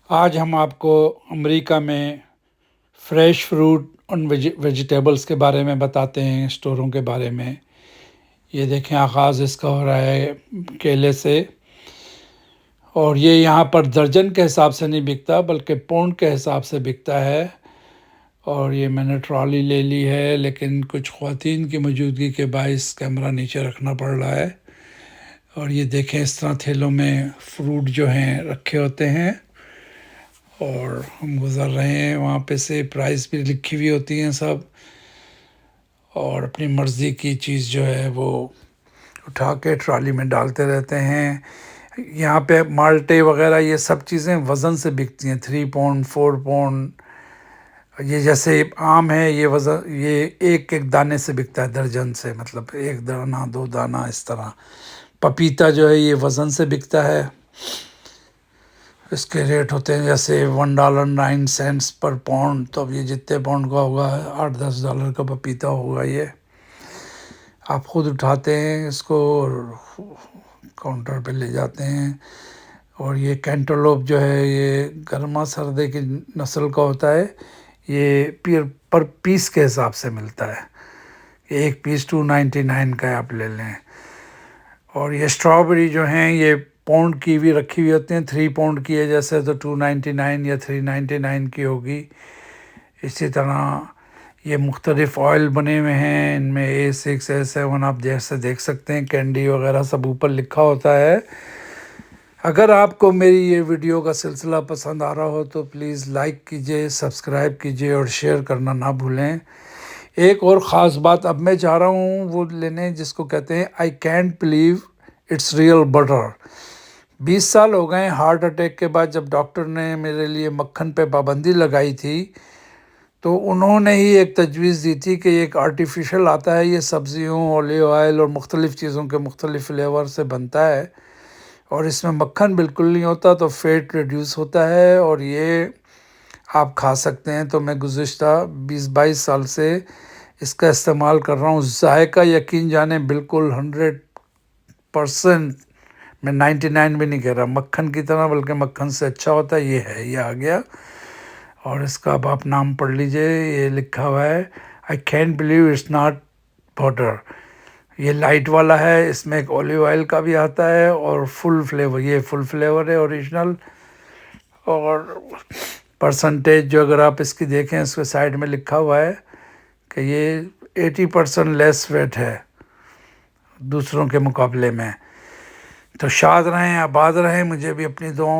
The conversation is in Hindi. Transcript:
आज हम आपको अमेरिका में फ्रेश फ्रूट और वेजिटेबल्स के बारे में बताते हैं, स्टोरों के बारे में। ये देखें, आगाज़ इसका हो रहा है केले से। और ये यहाँ पर दर्जन के हिसाब से नहीं बिकता, बल्कि पौंड के हिसाब से बिकता है। और ये मैंने ट्रॉली ले ली है, लेकिन कुछ ख़वातीन की मौजूदगी के बायस कैमरा नीचे रखना पड़ रहा है। और ये देखें, इस तरह थैलों में फ्रूट जो हैं रखे होते हैं। और हम गुज़र रहे हैं वहाँ पे से, प्राइस भी लिखी हुई होती हैं सब। और अपनी मर्ज़ी की चीज़ जो है वो उठा के ट्रॉली में डालते रहते हैं। यहाँ पे माल्टे वगैरह ये सब चीज़ें वज़न से बिकती हैं, 3 पौंड 4 पौंड। ये जैसे आम है, ये वज़न, ये एक एक दाने से बिकता है, दर्जन से, मतलब एक दाना 2 दाना इस तरह। पपीता जो है ये वज़न से बिकता है। इसके रेट होते हैं जैसे $1.09 पर पौंड। तो अब ये जितने पौंड का होगा, $8-10 का पपीता होगा। ये आप ख़ुद उठाते हैं इसको और काउंटर पे ले जाते हैं। और ये कैंटरलॉप जो है ये गर्मा सर्दे की नस्ल का होता है। ये पर पीस के हिसाब से मिलता है, एक पीस $2.99 का आप ले लें। और ये स्ट्रॉबेरी जो हैं ये पौंड की भी रखी हुई होती हैं, 3 पौंड की है जैसे तो $2.99 या $3.99 की होगी। इसी तरह ये मुख्तलिफ ऑयल बने हुए हैं, इनमें A6 A7 आप जैसे देख सकते हैं, कैंडी वगैरह सब ऊपर लिखा होता है। अगर आपको मेरी ये वीडियो का सिलसिला पसंद आ रहा हो तो प्लीज़ लाइक कीजिए, सब्सक्राइब कीजिए और शेयर करना ना भूलें। एक और ख़ास बात अब मैं चाह रहा हूँ वो लेने, जिसको कहते हैं I can't believe it's real butter. 20 साल हो गए हार्ट अटैक के बाद, जब डॉक्टर ने मेरे लिए मक्खन पे पाबंदी लगाई थी, तो उन्होंने ही एक तजवीज़ दी थी कि एक आर्टिफिशियल आता है, ये सब्ज़ियों, ऑलिव ऑयल और मुख्तलिफ़ चीज़ों के मुख्तलिफ़ फ्लेवर से बनता है। और इसमें मक्खन बिल्कुल नहीं होता, तो फ़ैट रिड्यूस होता है और ये आप खा सकते हैं। तो मैं गुज़िश्ता 20-22 साल से इसका इस्तेमाल कर रहा हूँ। जायका यकीन जाने बिल्कुल 100%, मैं 99 भी नहीं कह रहा, मक्खन की तरह, बल्कि मक्खन से अच्छा होता है। ये है, ये आ गया। और इसका अब आप नाम पढ़ लीजिए, ये लिखा हुआ है I can't believe it's not butter. ये लाइट वाला है, इसमें एक ऑलिव ऑयल का भी आता है और फुल फ्लेवर, ये फुल फ्लेवर है ओरिजिनल। और परसेंटेज जो अगर आप इसकी देखें, इसके साइड में लिखा हुआ है कि ये 80% लेस वेट है दूसरों के मुकाबले में। तो शाद रहें, आबाद रहें। मुझे भी अपनी दुआओं